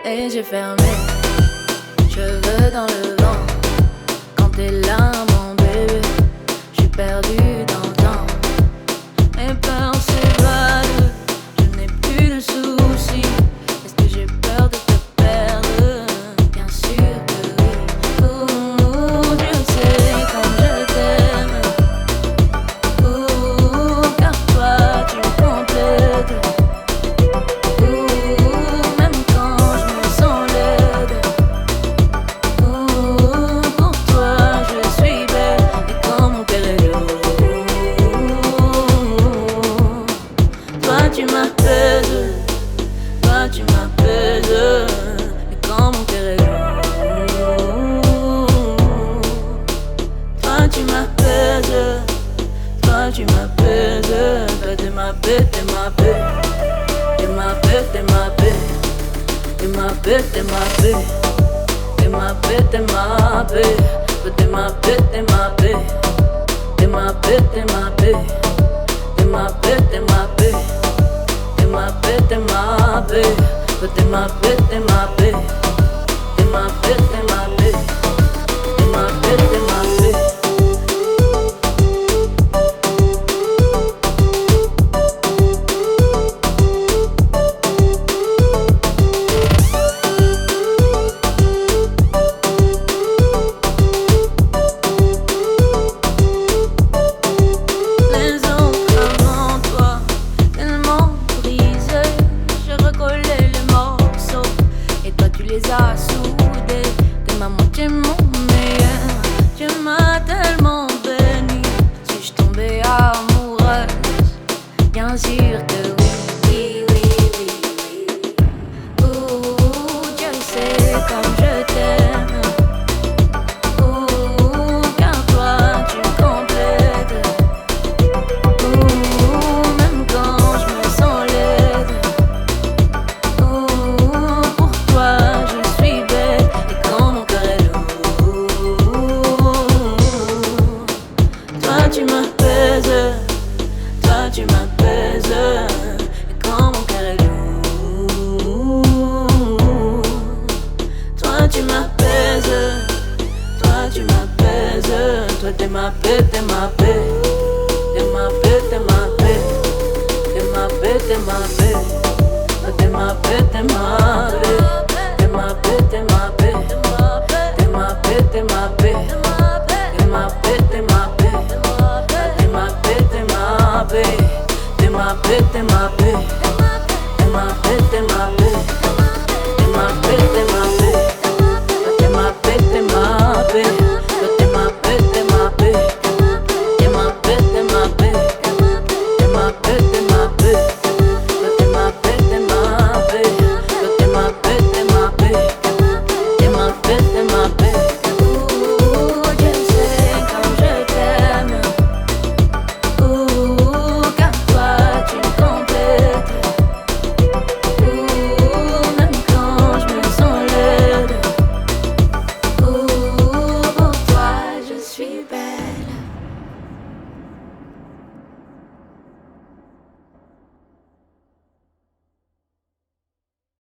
Et j'ai fermé, cheveux dans le vent. Quand t'es là, mon bébé, j'suis perdu dans le temps. Mes peurs s'évadent, je n'ai plus de soucis. Est-ce que j'ai peur de te perdre? Bien sûr que oui. Je sais comme je t'aime. Car toi tu me complètes. Même quand je me sens laide. Pour toi je suis belle et comme mon père est lourd. Toi tu m'apaises, toi tu m'apaises et comme mon père est lourd. Toi tu m'apaises, toi tu m'apaises, toi t'es ma paix, t'es ma paix. T'es ma paix, t'es ma paix. T'es ma paix, t'es ma paix. T'es ma paix, t'es ma paix. T'es ma paix, t'es ma paix. T'es ma paix, t'es ma paix. T'es ma paix, t'es ma paix. T'es ma paix, t'es ma paix. T'es ma paix, t'es ma paix. T'es ma paix, t'es ma paix. T'es ma paix, t'es ma paix. Soudé, t'es ma moitié, mon meilleur. Dieu m'a tellement béni. Suis-je tombée amoureuse? Bien sûr que oui, oui, oui, oui, oui. Dieu sait comme je t'aime. Car toi tu me complètes. Même quand je me sens laide. Pour toi je suis belle et quand mon cœur est lourd. Toi tu m'apaises, toi tu m'apaises et quand mon cœur est lourd. Toi tu m'apaises, toi tu m'apaises, toi t'es ma paix, t'es ma paix. T'es ma paix, t'es ma paix. T'es ma paix, t'es ma paix. T'es ma paix, t'es ma paix. T'es ma paix, t'es ma paix. T'es ma paix, t'es ma paix. T'es ma paix, t'es ma paix. T'es ma paix, t'es ma paix. T'es ma paix, t'es ma paix. T'es ma paix, t'es ma paix.